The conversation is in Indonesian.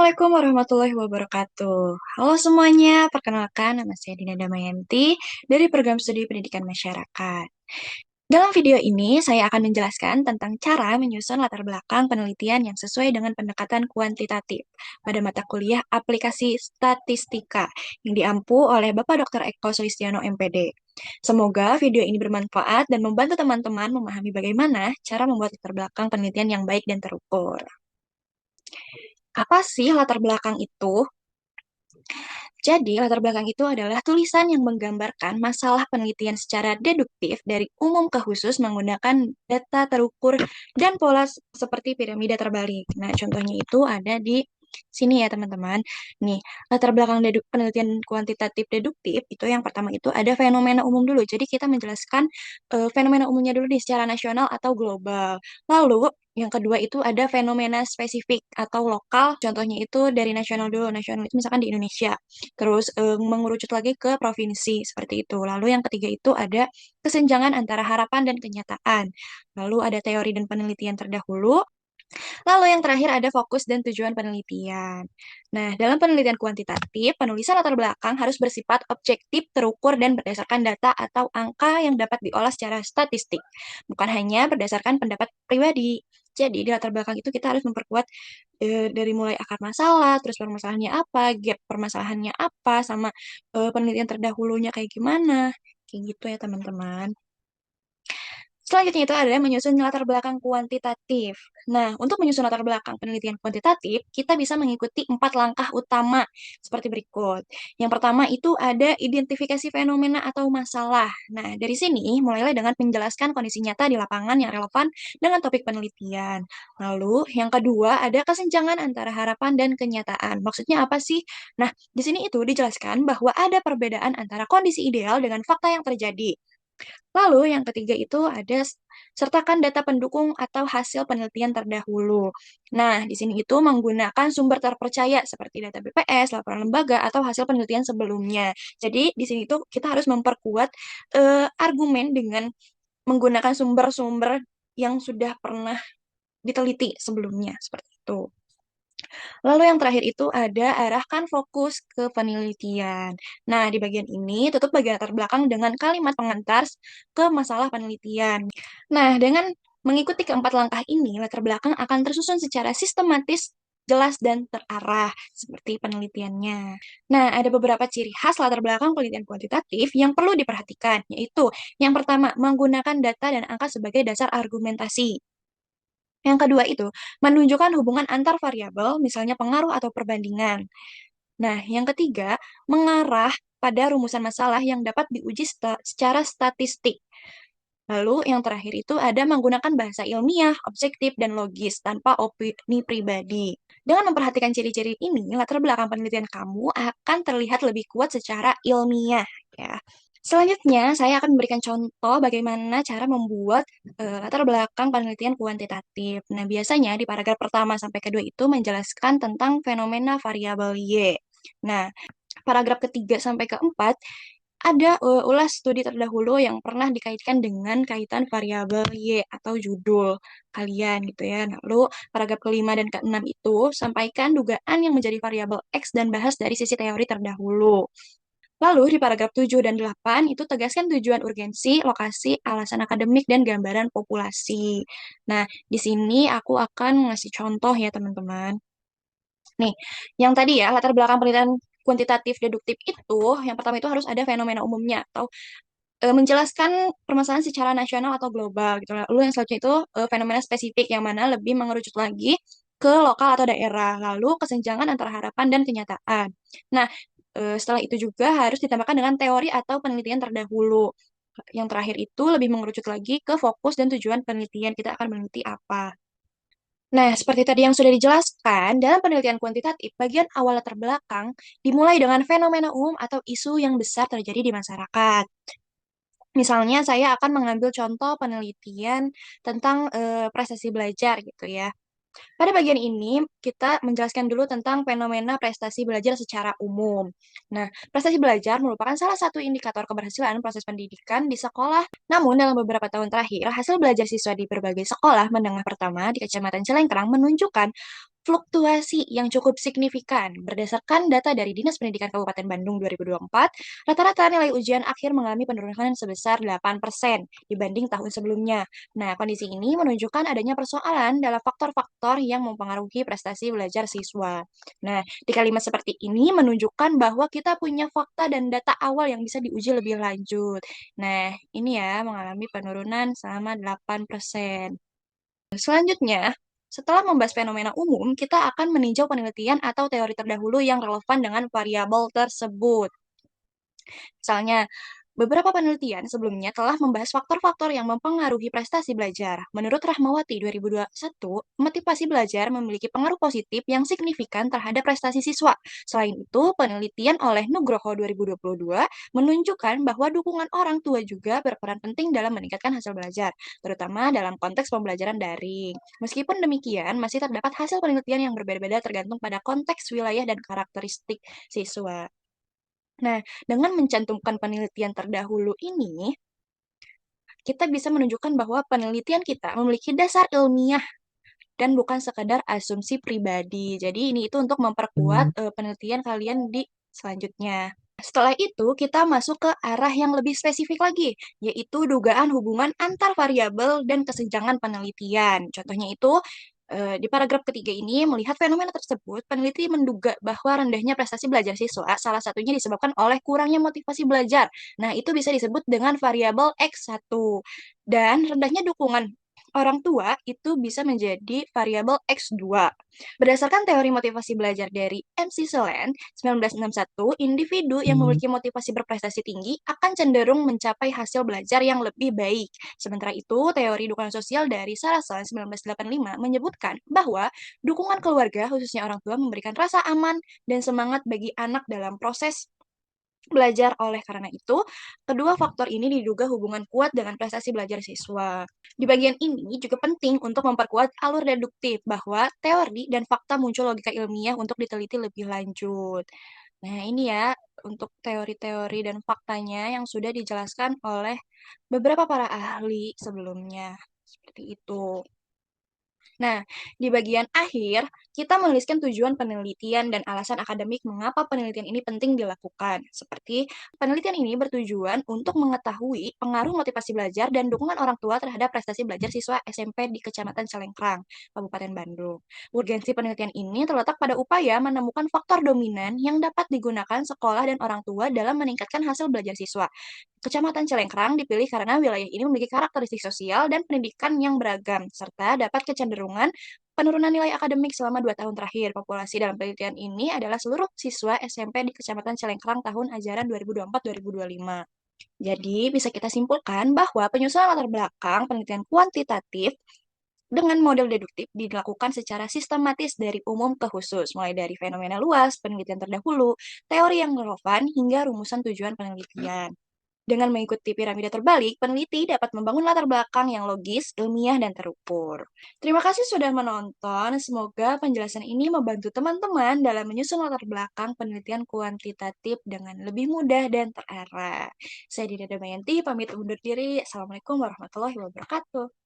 Assalamualaikum warahmatullahi wabarakatuh. Halo semuanya, perkenalkan nama saya Dina Damayanti dari Program Studi Pendidikan Masyarakat. Dalam video ini, saya akan menjelaskan tentang cara menyusun latar belakang penelitian yang sesuai dengan pendekatan kuantitatif pada mata kuliah aplikasi statistika yang diampu oleh Bapak Dr. Eko Sulistiono MPD. Semoga video ini bermanfaat dan membantu teman-teman memahami bagaimana cara membuat latar belakang penelitian yang baik dan terukur. Apa sih latar belakang itu? Jadi, latar belakang itu adalah tulisan yang menggambarkan masalah penelitian secara deduktif dari umum ke khusus menggunakan data terukur dan pola seperti piramida terbalik. Nah, contohnya itu ada di sini ya, teman-teman. Nih, latar belakang penelitian kuantitatif deduktif itu yang pertama itu ada fenomena umum dulu. Jadi, kita menjelaskan fenomena umumnya dulu di secara nasional atau global. Lalu, yang kedua itu ada fenomena spesifik atau lokal. Contohnya itu dari nasional dulu. Nasional itu misalkan di Indonesia. Terus mengerucut lagi ke provinsi seperti itu. Lalu yang ketiga itu ada kesenjangan antara harapan dan kenyataan. Lalu ada teori dan penelitian terdahulu. Lalu yang terakhir ada fokus dan tujuan penelitian. Nah, dalam penelitian kuantitatif, penulisan latar belakang harus bersifat objektif, terukur, dan berdasarkan data atau angka yang dapat diolah secara statistik, bukan hanya berdasarkan pendapat pribadi. Jadi, di latar belakang itu kita harus memperkuat dari mulai akar masalah, terus permasalahannya apa, gap permasalahannya apa, sama penelitian terdahulunya kayak gimana. Kayak gitu ya, teman-teman. Selanjutnya itu adalah menyusun latar belakang kuantitatif. Nah, untuk menyusun latar belakang penelitian kuantitatif, kita bisa mengikuti 4 langkah utama seperti berikut. Yang pertama itu ada identifikasi fenomena atau masalah. Nah, dari sini mulailah dengan menjelaskan kondisi nyata di lapangan yang relevan dengan topik penelitian. Lalu, yang kedua ada kesenjangan antara harapan dan kenyataan. Maksudnya apa sih? Nah, di sini itu dijelaskan bahwa ada perbedaan antara kondisi ideal dengan fakta yang terjadi. Lalu yang ketiga itu ada sertakan data pendukung atau hasil penelitian terdahulu. Nah, di sini itu menggunakan sumber terpercaya seperti data BPS, laporan lembaga, atau hasil penelitian sebelumnya. Jadi, di sini itu kita harus memperkuat argumen dengan menggunakan sumber-sumber yang sudah pernah diteliti sebelumnya, seperti itu. Lalu yang terakhir itu ada arahkan fokus ke penelitian. Nah, di bagian ini tutup bagian latar belakang dengan kalimat pengantar ke masalah penelitian. Nah, dengan mengikuti keempat langkah ini, latar belakang akan tersusun secara sistematis, jelas, dan terarah, seperti penelitiannya. Nah, ada beberapa ciri khas latar belakang penelitian kuantitatif yang perlu diperhatikan, yaitu yang pertama, menggunakan data dan angka sebagai dasar argumentasi. Yang kedua itu, menunjukkan hubungan antar variabel, misalnya pengaruh atau perbandingan. Nah, yang ketiga, mengarah pada rumusan masalah yang dapat diuji secara statistik. Lalu, yang terakhir itu ada menggunakan bahasa ilmiah, objektif, dan logis tanpa opini pribadi. Dengan memperhatikan ciri-ciri ini, latar belakang penelitian kamu akan terlihat lebih kuat secara ilmiah, ya. Selanjutnya, saya akan memberikan contoh bagaimana cara membuat latar belakang penelitian kuantitatif. Nah, biasanya di paragraf pertama sampai kedua itu menjelaskan tentang fenomena variabel Y. Nah, paragraf ketiga sampai keempat ada ulas studi terdahulu yang pernah dikaitkan dengan kaitan variabel Y atau judul kalian gitu ya. Lalu paragraf kelima dan keenam itu sampaikan dugaan yang menjadi variabel X dan bahas dari sisi teori terdahulu. Lalu di paragraf 7 dan 8 itu tegaskan tujuan urgensi, lokasi, alasan akademik, dan gambaran populasi. Nah, di sini aku akan ngasih contoh ya teman-teman. Nih, yang tadi ya, latar belakang penelitian kuantitatif deduktif itu, yang pertama itu harus ada fenomena umumnya atau menjelaskan permasalahan secara nasional atau global gitu. Lalu yang selanjutnya itu fenomena spesifik yang mana lebih mengerucut lagi ke lokal atau daerah. Lalu kesenjangan antara harapan dan kenyataan. Nah, setelah itu juga harus ditambahkan dengan teori atau penelitian terdahulu. Yang terakhir itu lebih mengerucut lagi ke fokus dan tujuan penelitian. Kita akan meneliti apa. Nah, seperti tadi yang sudah dijelaskan, dalam penelitian kuantitatif, bagian awal latar belakang dimulai dengan fenomena umum atau isu yang besar terjadi di masyarakat. Misalnya, saya akan mengambil contoh penelitian tentang prestasi belajar gitu ya. Pada bagian ini, kita menjelaskan dulu tentang fenomena prestasi belajar secara umum. Nah, prestasi belajar merupakan salah satu indikator keberhasilan proses pendidikan di sekolah. Namun, dalam beberapa tahun terakhir, hasil belajar siswa di berbagai sekolah menengah pertama di Kecamatan Cilengkrang menunjukkan fluktuasi yang cukup signifikan. Berdasarkan data dari Dinas Pendidikan Kabupaten Bandung 2024, rata-rata nilai ujian akhir mengalami penurunan sebesar 8% dibanding tahun sebelumnya. Nah, kondisi ini menunjukkan adanya persoalan dalam faktor-faktor yang mempengaruhi prestasi belajar siswa. Nah, di kalimat seperti ini menunjukkan bahwa kita punya fakta dan data awal yang bisa diuji lebih lanjut. Nah, ini ya mengalami penurunan selama 8%. Selanjutnya, setelah membahas fenomena umum, kita akan meninjau penelitian atau teori terdahulu yang relevan dengan variabel tersebut. Misalnya, beberapa penelitian sebelumnya telah membahas faktor-faktor yang mempengaruhi prestasi belajar. Menurut Rahmawati 2021, motivasi belajar memiliki pengaruh positif yang signifikan terhadap prestasi siswa. Selain itu, penelitian oleh Nugroho 2022 menunjukkan bahwa dukungan orang tua juga berperan penting dalam meningkatkan hasil belajar, terutama dalam konteks pembelajaran daring. Meskipun demikian, masih terdapat hasil penelitian yang berbeda-beda tergantung pada konteks wilayah dan karakteristik siswa. Nah, dengan mencantumkan penelitian terdahulu ini, kita bisa menunjukkan bahwa penelitian kita memiliki dasar ilmiah dan bukan sekadar asumsi pribadi. Jadi ini itu untuk memperkuat penelitian kalian di selanjutnya. Setelah itu, kita masuk ke arah yang lebih spesifik lagi, yaitu dugaan hubungan antar variabel dan kesenjangan penelitian. Contohnya itu, di paragraf ketiga ini, melihat fenomena tersebut, peneliti menduga bahwa rendahnya prestasi belajar siswa salah satunya disebabkan oleh kurangnya motivasi belajar. Nah, itu bisa disebut dengan variabel X1. Dan rendahnya dukungan orang tua itu bisa menjadi variabel X2. Berdasarkan teori motivasi belajar dari MC Selen 1961, individu yang memiliki motivasi berprestasi tinggi akan cenderung mencapai hasil belajar yang lebih baik. Sementara itu, teori dukungan sosial dari Sarason 1985 menyebutkan bahwa dukungan keluarga, khususnya orang tua, memberikan rasa aman dan semangat bagi anak dalam proses belajar. Oleh karena itu, kedua faktor ini diduga hubungan kuat dengan prestasi belajar siswa. Di bagian ini juga penting untuk memperkuat alur deduktif bahwa teori dan fakta muncul logika ilmiah untuk diteliti lebih lanjut. Nah, ini ya untuk teori-teori dan faktanya yang sudah dijelaskan oleh beberapa para ahli sebelumnya. Seperti itu. Nah, di bagian akhir, kita menuliskan tujuan penelitian dan alasan akademik mengapa penelitian ini penting dilakukan. Seperti, penelitian ini bertujuan untuk mengetahui pengaruh motivasi belajar dan dukungan orang tua terhadap prestasi belajar siswa SMP di Kecamatan Celengkrang, Kabupaten Bandung. Urgensi penelitian ini terletak pada upaya menemukan faktor dominan yang dapat digunakan sekolah dan orang tua dalam meningkatkan hasil belajar siswa. Kecamatan Celengkrang dipilih karena wilayah ini memiliki karakteristik sosial dan pendidikan yang beragam, serta dapat kecenderungan penurunan nilai akademik selama 2 tahun terakhir. Populasi dalam penelitian ini adalah seluruh siswa SMP di Kecamatan Celengkrang tahun ajaran 2024-2025. Jadi, bisa kita simpulkan bahwa penyusunan latar belakang penelitian kuantitatif dengan model deduktif dilakukan secara sistematis dari umum ke khusus, mulai dari fenomena luas, penelitian terdahulu, teori yang relevan, hingga rumusan tujuan penelitian. Dengan mengikuti piramida terbalik, peneliti dapat membangun latar belakang yang logis, ilmiah, dan terukur. Terima kasih sudah menonton. Semoga penjelasan ini membantu teman-teman dalam menyusun latar belakang penelitian kuantitatif dengan lebih mudah dan terarah. Saya Dina Damayanti, pamit undur diri. Assalamualaikum warahmatullahi wabarakatuh.